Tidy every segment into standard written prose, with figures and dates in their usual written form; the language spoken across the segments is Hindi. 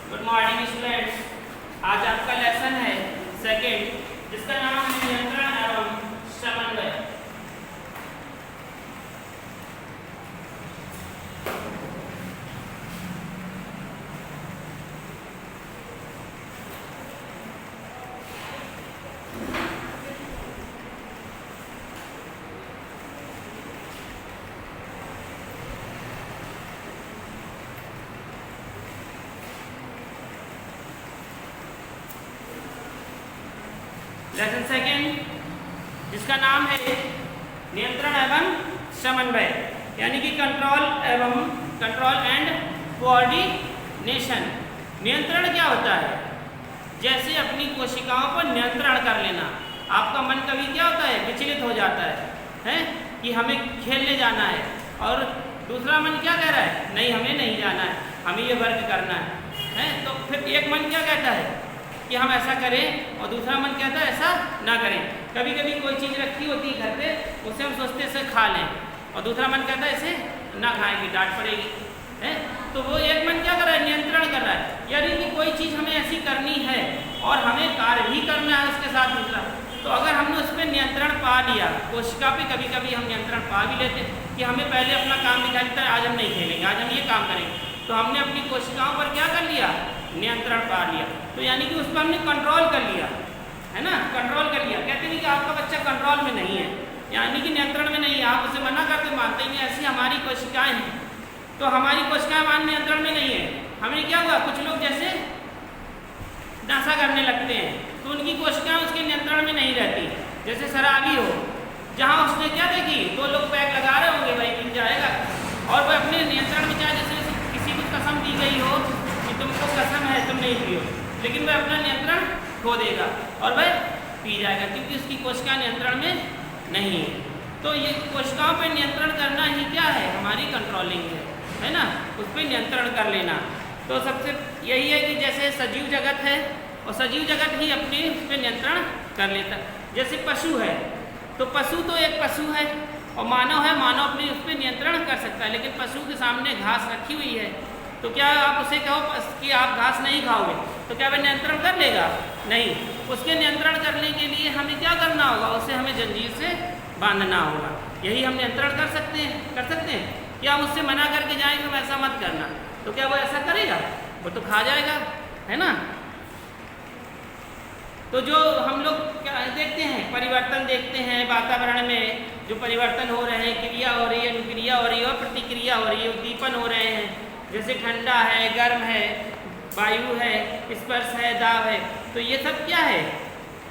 Good morning students. आज आपका लेसन है सेकंड, जिसका नाम है नियंत्रण एवं समन्वय। लेसन सेकंड, जिसका नाम है नियंत्रण एवं समन्वय, यानी कि कंट्रोल एंड कोऑर्डिनेशन। नियंत्रण क्या होता है? जैसे अपनी कोशिकाओं पर नियंत्रण कर लेना। आपका मन कभी क्या होता है, विचलित हो जाता है कि हमें खेलने जाना है, और दूसरा मन क्या कह रहा है, नहीं हमें नहीं जाना है, हमें ये वर्क करना है। तो फिर एक मन क्या कहता है कि हम ऐसा करें, और दूसरा मन कहता है ऐसा ना करें। कभी कभी कोई चीज़ रखी होती है घर पे, उसे हम सोचते हैं इसे खा लें, और दूसरा मन कहता है इसे ना खाएंगे, डांट पड़ेगी है। तो वो एक मन क्या कर रहा है, नियंत्रण कर रहा है, यानी कि कोई चीज़ हमें ऐसी करनी है और हमें कार्य भी करना है उसके साथ दूसरा। तो अगर हमने उस पर नियंत्रण पा लिया, कोशिका पे कभी कभी हम नियंत्रण पा भी लेते हैं कि हमें पहले अपना काम दिखा देता है, आज हम नहीं खेलेंगे, आज हम ये काम करेंगे। तो हमने अपनी कोशिकाओं पर क्या कर लिया, नियंत्रण पा लिया। तो यानी कि उस पर हमने कंट्रोल कर लिया, है ना, कंट्रोल कर लिया। कहते नहीं कि आपका बच्चा कंट्रोल में नहीं है, यानी कि नियंत्रण में नहीं है, आप उसे मना करते, मानते ही नहीं। ऐसी हमारी कोशिकाएं हैं, तो हमारी कोशिकाएं मान नियंत्रण में नहीं है। हमें क्या हुआ, कुछ लोग जैसे नशा करने लगते हैं, तो उनकी कोशिकाएं उसके नियंत्रण में नहीं रहती। जैसे शराबी हो, जहाँ उसने क्या देखी, दो लोग पैक लगा रहे होंगे, भाई मिल जाएगा, और वह अपने नियंत्रण में, चाहे जैसे किसी को कसम दी गई हो कि तुमको कसम है तुम नहीं पियो, लेकिन वह अपना नियंत्रण खो देगा और वह पी जाएगा, क्योंकि उसकी कोशिका नियंत्रण में नहीं है। तो ये कोशिकाओं पर नियंत्रण करना ही क्या है, हमारी कंट्रोलिंग है ना, उस पर नियंत्रण कर लेना। तो सबसे यही है कि जैसे सजीव जगत है, और सजीव जगत ही अपने उस पर नियंत्रण कर लेता। जैसे पशु है, तो पशु तो एक पशु है, और मानव है, मानव अपने उस पर नियंत्रण कर सकता है। लेकिन पशु के सामने घास रखी हुई है, तो क्या आप उसे कहो कि आप घास नहीं खाओगे, तो क्या वह नियंत्रण कर लेगा? नहीं। उसके नियंत्रण करने के लिए हमें क्या करना होगा, उसे हमें जंजीर से बांधना होगा। यही हम नियंत्रण कर सकते हैं। क्या हम उससे मना करके जाएं तुम ऐसा मत करना, तो क्या वो ऐसा करेगा? वो तो खा जाएगा, है ना। तो जो हम लोग क्या देखते हैं, परिवर्तन देखते हैं वातावरण में, जो परिवर्तन हो रहे हैं, क्रिया हो रही है, अनुक्रिया हो रही है और प्रतिक्रिया हो रही है, उद्दीपन हो रहे हैं। जैसे ठंडा है, गर्म है, वायु है, स्पर्श है, दाब है, तो ये सब क्या है,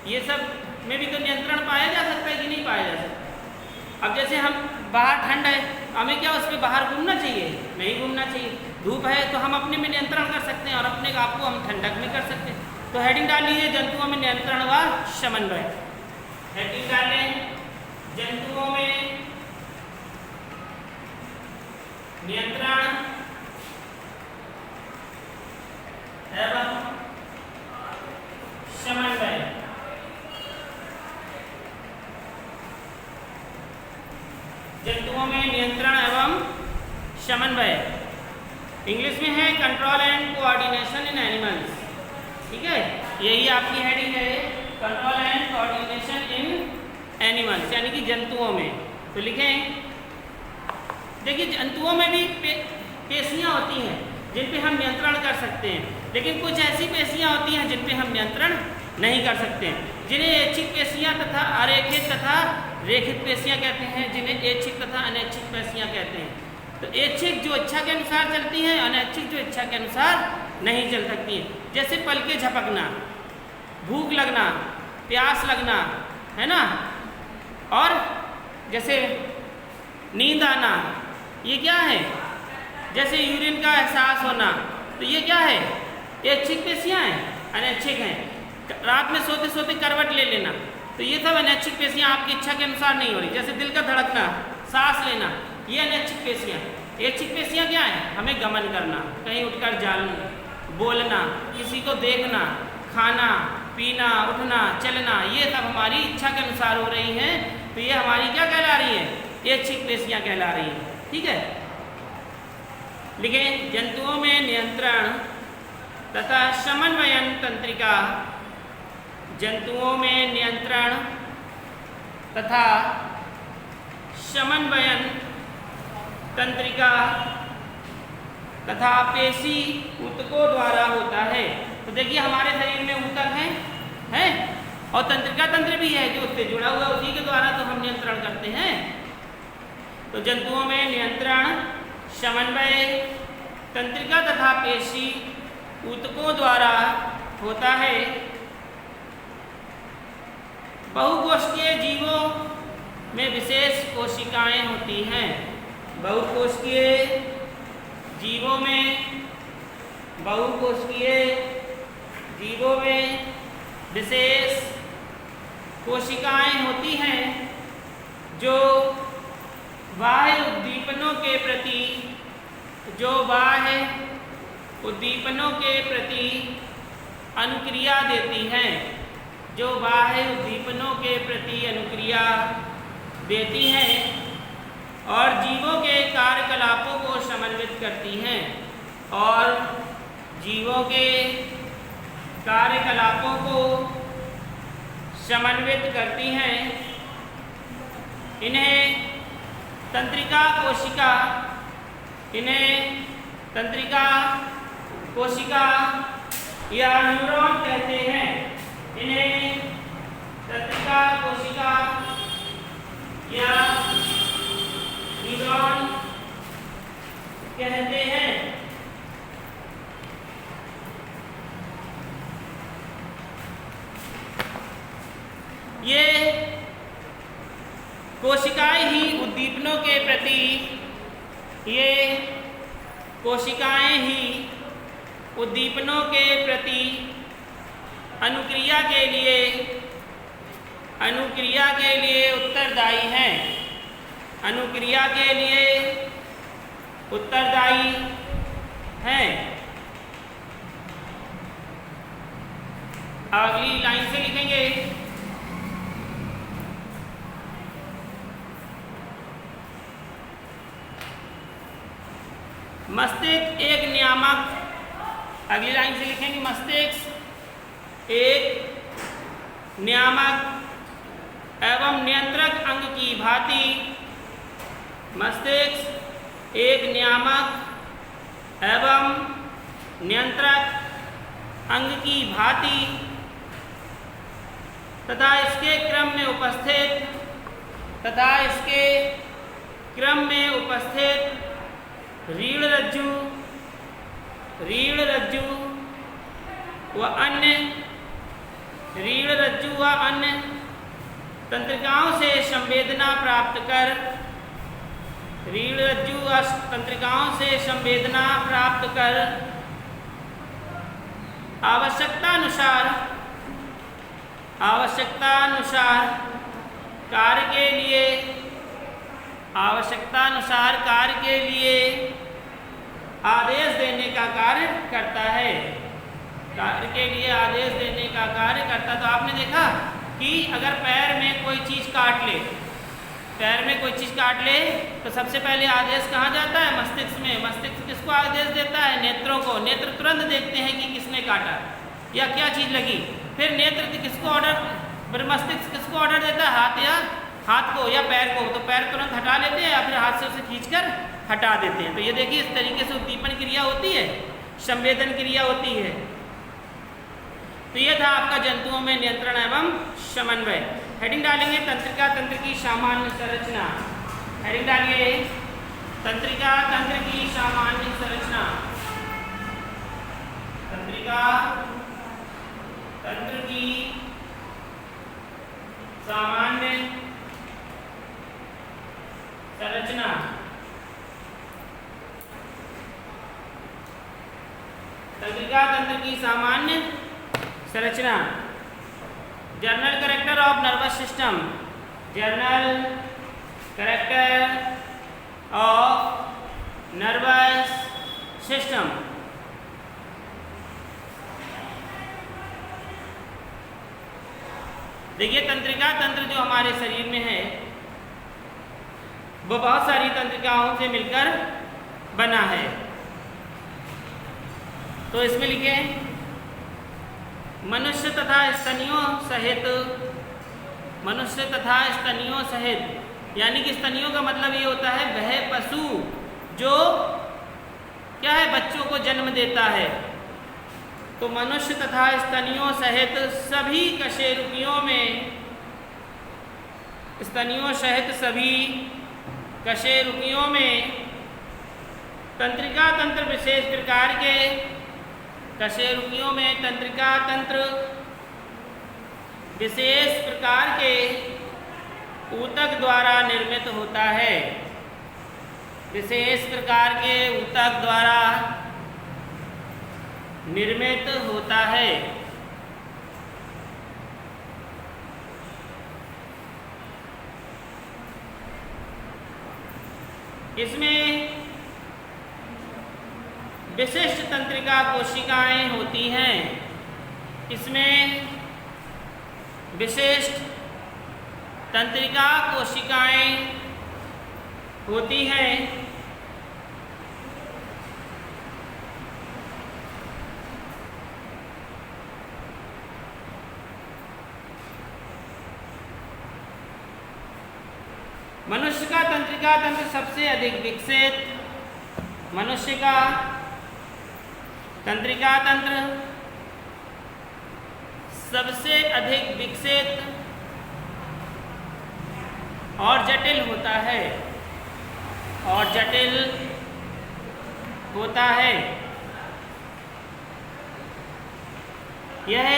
ये सब में भी तो नियंत्रण पाया जा सकता है कि नहीं पाया जा सकता। अब जैसे हम बाहर ठंड है, हमें क्या उस पर बाहर घूमना चाहिए? नहीं घूमना चाहिए। धूप है तो हम अपने में नियंत्रण कर सकते हैं, और अपने आप को हम ठंडक में कर सकते हैं। तो हेडिंग डाल लीजिए, जंतुओं में नियंत्रण व समन्वय। हेडिंग डाल लें, जंतुओं में नियंत्रण एवं समन्वय। जंतुओं में नियंत्रण एवं समन्वय, इंग्लिश में है control and coordination in animals. ठीक है, यही आपकी हेडिंग है, control and coordination in animals, यानी कि जंतुओं में। तो लिखें, देखिए जंतुओं में भी पेशियां होती हैं जिन पे हम नियंत्रण कर सकते हैं, लेकिन कुछ ऐसी पेशियां होती हैं जिन पे हम नियंत्रण नहीं कर सकते हैं, जिन्हें ऐच्छिक पेशियां तथा अरेखित तथा रेखित पेशियां कहते हैं, जिन्हें ऐच्छिक तथा अनैच्छिक पेशियां कहते हैं। तो ऐच्छिक जो इच्छा के अनुसार चलती हैं, अनैच्छिक जो इच्छा के अनुसार नहीं चल सकती हैं। जैसे पलके झपकना, भूख लगना, प्यास लगना, है ना, और जैसे नींद आना, ये क्या है? जैसे यूरिन का एहसास होना, तो ये क्या है? ऐच्छिक पेशियां हैं, अनैच्छिक हैं। रात में सोते सोते करवट ले लेना, तो ये सब अनैच्छिक पेशियां आपकी इच्छा के अनुसार नहीं हो रही। जैसे दिल का धड़कना, सांस लेना, ये अनैच्छिक पेशियां। ऐच्छिक पेशियां क्या है? हमें गमन करना, कहीं उठकर जाना, बोलना, किसी को देखना, खाना, पीना, उठना, चलना, ये सब हमारी इच्छा के अनुसार हो रही हैं। तो ये हमारी क्या कहला रही है? ऐच्छिक पेशियां कहला रही हैं। ठीक है, लिखें, जंतुओं में नियंत्रण तथा समन्वयन तंत्रिका जंतुओं में नियंत्रण तथा समन्वयन तंत्रिका तथा पेशी ऊतकों द्वारा होता है। तो देखिए हमारे शरीर में ऊतक हैं और तंत्रिका तंत्र भी है जो उससे जुड़ा हुआ, उसी के द्वारा तो हम नियंत्रण करते हैं। तो जंतुओं में नियंत्रण समन्वय तंत्रिका तथा पेशी ऊतकों द्वारा होता है। बहुकोशिकीय जीवों में विशेष कोशिकाएं होती हैं। बहुकोशिकीय जीवों में विशेष कोशिकाएं होती हैं जो बाह्य उद्दीपनों के प्रति अनुक्रिया देती हैं, और जीवों के कार्यकलापों को समन्वित करती हैं इन्हें तंत्रिका कोशिका या न्यूरॉन कहते हैं। इन्हें तंत्रिका कोशिका या न्यूरॉन कहते हैं। ये कोशिकाएं ही उद्दीपनों के प्रति अनुक्रिया के लिए उत्तरदायी हैं। अगली लाइन से लिखेंगे, मस्तिष्क एक नियामक, अगली लाइन से लिखेंगे, मस्तिष्क एक नियामक एवं नियंत्रक अंग की भांति तथा इसके क्रम में उपस्थित रीढ़ रज्जु व अन्य तंत्रिकाओं से संवेदना प्राप्त कर आवश्यकतानुसार कार्य के लिए आदेश देने का कार्य करता है। तो आपने देखा कि अगर पैर में कोई चीज काट ले तो सबसे पहले आदेश कहाँ जाता है? मस्तिष्क में। मस्तिष्क किसको आदेश देता है? नेत्रों को। नेत्र तुरंत देखते हैं कि किसने काटा या क्या चीज लगी। फिर नेत्र मस्तिष्क किसको ऑर्डर देता है? हाथ को या पैर को। तो पैर तुरंत हटा लेते हैं या फिर हाथ से उसे खींचकर हटा देते हैं। तो ये देखिए इस तरीके से उद्दीपन क्रिया होती है, संवेदन क्रिया होती है। तो ये था आपका जंतुओं में नियंत्रण एवं समन्वय। हेडिंग डालेंगे तंत्रिका तंत्र की सामान्य संरचना। हेडिंग डालिए तंत्रिका तंत्र की सामान्य संरचना। तंत्रिका तंत्र की सामान्य संरचना। तंत्रिका तंत्र की सामान्य संरचना। Journal character of nervous system. Journal character of nervous system. देखिए तंत्रिका तंत्र जो हमारे शरीर में है वो बहुत सारी तंत्रिकाओं से मिलकर बना है। तो इसमें लिखे मनुष्य तथा स्तनियों सहित, मनुष्य तथा स्तनियों सहित, यानी कि स्तनियों का मतलब ये होता है वह पशु जो क्या है, बच्चों को जन्म देता है। तो मनुष्य तथा स्तनियों सहित सभी कशेरुकियों में, स्तनियों सहित सभी कशेरुकियों में तंत्रिका तंत्र विशेष प्रकार के, कशेरुकियों में तंत्रिका तंत्र विशेष प्रकार के ऊतक द्वारा निर्मित होता है, विशेष प्रकार के ऊतक द्वारा निर्मित होता है। इसमें विशिष्ट तंत्रिका कोशिकाएं होती हैं, इसमें विशिष्ट तंत्रिका कोशिकाएं होती हैं। मनुष्य का तंत्रिका तंत्र सबसे अधिक विकसित, मनुष्य का तंत्रिका तंत्र सबसे अधिक विकसित और जटिल होता है, और जटिल होता है। यह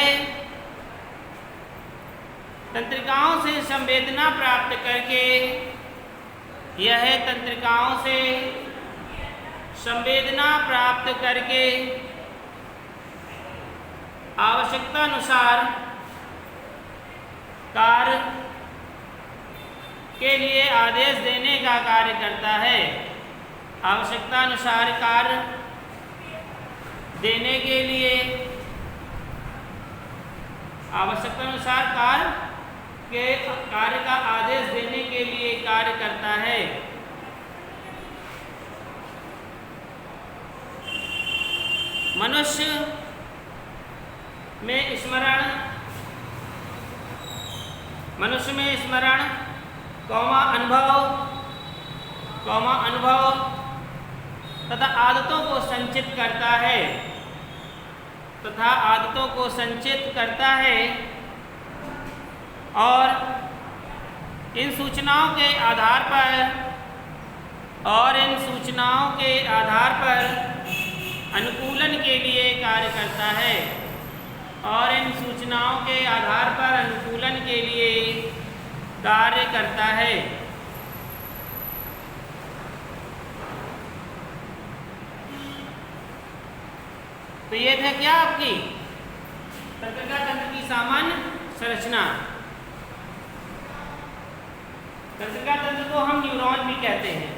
तंत्रिकाओं से संवेदना प्राप्त करके, यह तंत्रिकाओं से संवेदना प्राप्त करके आवश्यकता अनुसार कार्य के लिए आदेश देने का कार्य करता है, आवश्यकता अनुसार कार्य देने के लिए, आवश्यकता अनुसार कार्य का आदेश देने के लिए कार्य करता है। मनुष्य में स्मरण, मनुष्य में स्मरण अनुभव तथा आदतों को संचित करता है, तथा आदतों को संचित करता है, और इन सूचनाओं के आधार पर अनुकूलन के लिए कार्य करता है, और इन सूचनाओं के आधार पर अनुकूलन के लिए कार्य करता है। तो ये था क्या आपकी तंत्रिका तंत्र की सामान्य संरचना। तंत्रिका तंत्र को हम न्यूरॉन भी कहते हैं।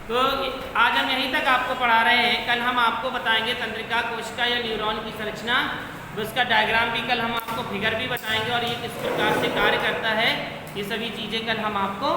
तो आज हम यहीं तक आपको पढ़ा रहे हैं। कल हम आपको बताएंगे तंत्रिका कोशिका या न्यूरॉन की संरचना, उसका डायग्राम भी कल हम आपको, फिगर भी बताएंगे, और ये किस प्रकार से कार्य करता है, ये सभी चीज़ें कल हम आपको